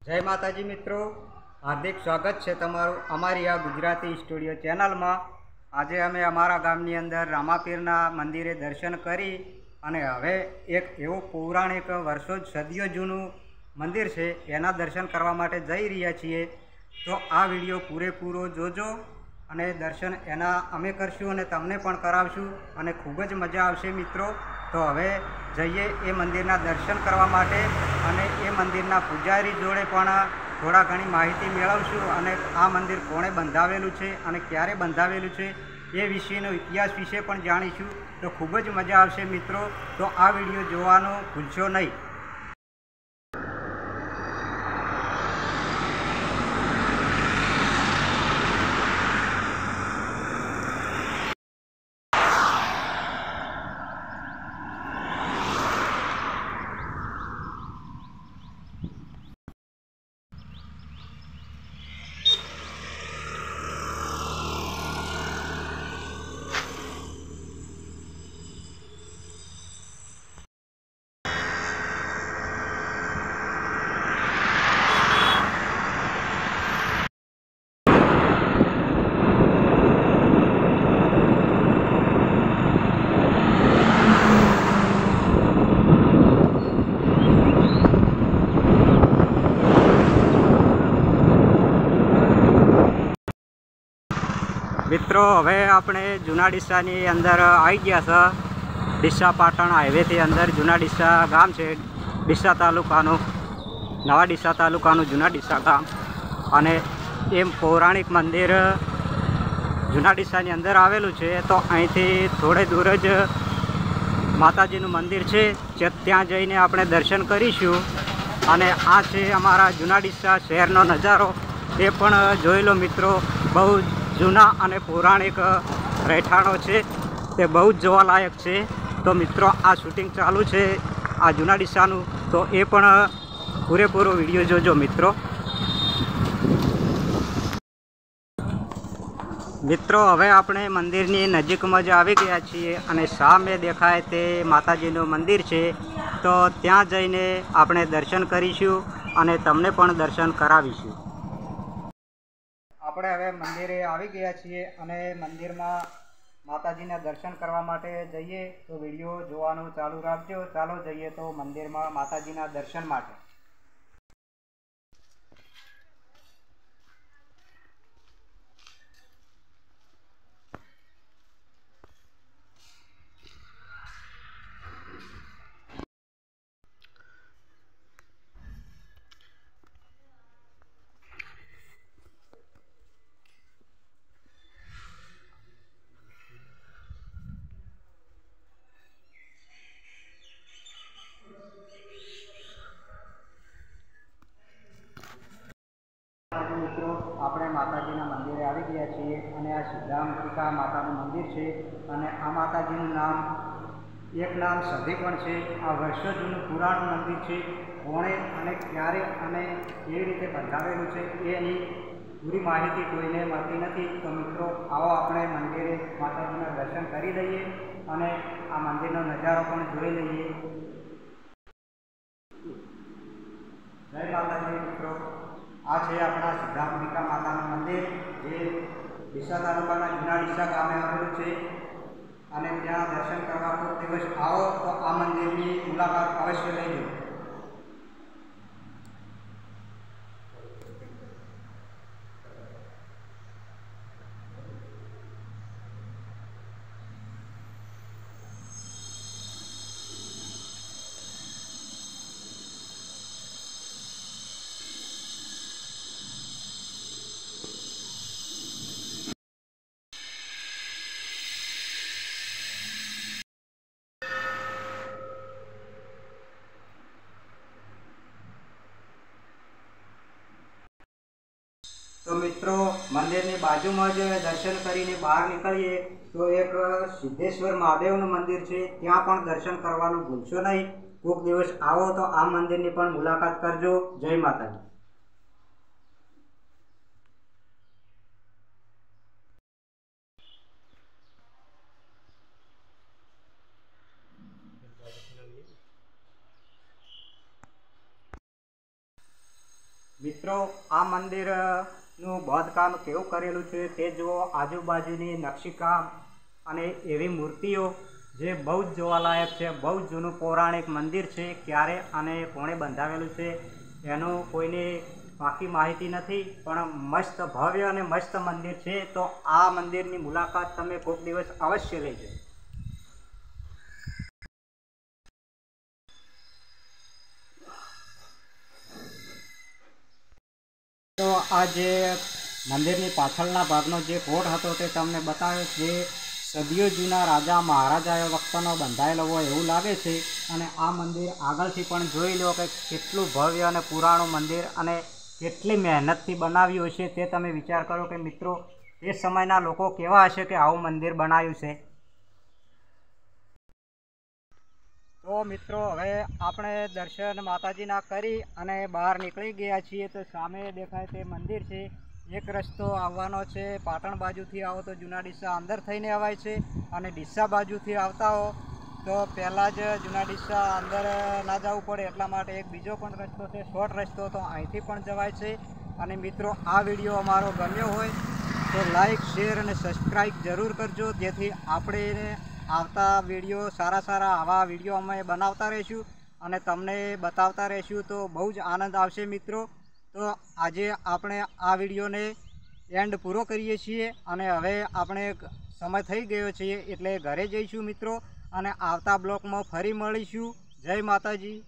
जय माताजी मित्रों, हार्दिक स्वागत है तमारू अमारी आ गुजराती स्टूडियो चैनल में। आज अमे अमारा गामनी अंदर रामापीरना मंदिरे दर्शन करी अने हवे एक एवं पौराणिक वर्षों सदियों जूनू मंदिर है एना दर्शन करवा माटे जई रह्या छीए। तो आ विडियो पूरेपूरो जोजो अने दर्शन एना अमे करशुं अने तमने पण करावशुं अने खूब ज मजा आवशे मित्रों। तो हवे जईए ए मंदिरना दर्शन करवा माटे अने ए मंदिरना पूजारी जोड़े पण थोड़ा घणी माहिती मेळवशुं अने आ मंदिर कोणे बंधावेलुं छे अने क्यारे बंधावेलुं छे ए विषयनो इतिहास विषे पण जाणीशुं। तो खूब ज मजा आवशे मित्रों। तो आ विडियो जोवानो भूलशो नहीं। मित्रों हवे आपणे जूना डिस्सानी अंदर आई गया छे। डिस्सा पाटण हाईवे थी अंदर जूना डिस्सा गाम है। डिस्सा तालुकानु नवा डिस्सा तालुकानु जूना डिस्सा गाम अने एम पौराणिक मंदिर जूना डिस्सानी अंदर आवेलू है। तो अहींथी थोड़े दूर ज माताजीनु मंदिर है, त्यां जईने आपणे दर्शन करीशुं। अने आ छे अमारा जूना डिस्सा शहेरनो नजारो, ए पण जोई लो मित्रों। बहु जूना अने पौराणिक રહેઠાણો છે, તે બહુ જ જોવાલાયક છે। તો મિત્રો આ શૂટિંગ ચાલુ છે આ જૂના ડીસાનું, તો એ પણ પૂરેપૂરો વિડીયો જોજો મિત્રો। મિત્રો હવે આપણે મંદિરની નજીકમાં જ આવી ગયા છીએ અને સામે દેખાય તે માતાજીનું મંદિર છે। તો ત્યાં જઈને આપણે દર્શન કરીશું અને તમને પણ દર્શન કરાવીશું। આપણે હવે મંદિરે આવી ગયા છીએ અને મંદિરમાં માતાજીના દર્શન કરવા માટે જઈએ। તો વિડીયો જોવાનું ચાલુ રાખજો। ચાલો જઈએ તો મંદિરમાં માતાજીના દર્શન માટે। मित्रों આપણે માતાજીના મંદિરે આવી ગયા છીએ અને આ સિદ્ધાંતિકા માતાનું મંદિર છે અને આ માતાજીનું નામ એક નામ સધી પણ છે। આ વર્ષો જૂનું પુરાણું મંદિર છે। કોણે અને ક્યારે અને કેવી રીતે બંધાવેલું છે એની પૂરી માહિતી કોઈને મળતી નથી। તો મિત્રો આવો આપણે મંદિરે માતાજીના દર્શન કરી લઈએ અને આ મંદિરનો નજારો પણ જોઈ લઈએ। જય માતાજી મિત્રો। आ है अपना सिद्धांतिका माता मंदिर जे ડીસા तालुकाना जूना ડીસા गामे आवेलू है। અને ત્યાં દર્શન કરવા કોઈ દિવસ आओ तो आ मंदिर की मुलाकात अवश्य लेजो। तो मित्रों मंदिर बाजू में ज दर्शन करीने बहार निकलीए तो एक सिद्धेश्वर महादेवनु मंदिर है, त्यां पण दर्शन करवानुं भूलशो नहीं। कोक दिवस आवो तो आ मंदिर की पण मुलाकात करजो। जय माताजी। મિત્રો આ મંદિરનું બાંધકામ કેવું કરેલું છે તે જુઓ. આજુબાજુની નકશીકામ અને એવી મૂર્તિઓ જે બહુ જ જોવાલાયક છે. બહુ જ જૂનું પૌરાણિક મંદિર છે. ક્યારે અને કોણે બંધાવેલું છે એનું કોઈને બાકી માહિતી નથી, પણ મસ્ત ભવ્ય અને મસ્ત મંદિર છે. તો આ મંદિરની મુલાકાત તમે કોઈક દિવસ અવશ્ય લેજો. તો આ જે મંદિરની પાછળના ભાગનો જે કોટ હતો તે તમને બતાવ્યો. જે સદીઓ જૂના રાજા મહારાજા વખતનો બંધાયેલો હોય એવું લાગે છે. અને આ મંદિર આગળથી પણ જોઈ લો કે કેટલું ભવ્ય અને પુરાણું મંદિર અને કેટલી મહેનતથી બનાવ્યું હશે તે તમે વિચાર કરો કે મિત્રો એ સમયના લોકો કેવા હશે કે આવું મંદિર બનાવ્યું છે. તો મિત્રો હવે આપણે દર્શન માતાજીના કરી અને બહાર નીકળી ગયા છીએ. તો સામે દેખાય તે મંદિર છે. એક રસ્તો આવવાનો છે. પાટણ બાજુથી આવો તો જૂના ડીસા અંદર થઈને અવાય છે, અને ડીસા બાજુથી આવતા હો તો પહેલાં જ જૂના ડીસા અંદર ના જવું પડે એટલા માટે એક બીજો પણ રસ્તો છે, શોર્ટ રસ્તો, તો અહીંથી પણ જવાય છે. અને મિત્રો આ વિડીયો અમારો ગમ્યો હોય તો લાઈક, શેર અને સબસ્ક્રાઈબ જરૂર કરજો, જેથી આપણે આવતા વિડીયો સારા આવા વિડીયો અમે બનાવતા રહીશું અને તમને બતાવતા રહીશું. તો બહુ જ આનંદ આવશે મિત્રો. તો આજે આપણે આ વિડીયોને એન્ડ પૂરો કરીએ છીએ અને હવે આપણે સમય થઈ ગયો છે એટલે ઘરે જઈશું મિત્રો, અને આવતા બ્લોકમાં ફરી મળીશું. જય માતાજી.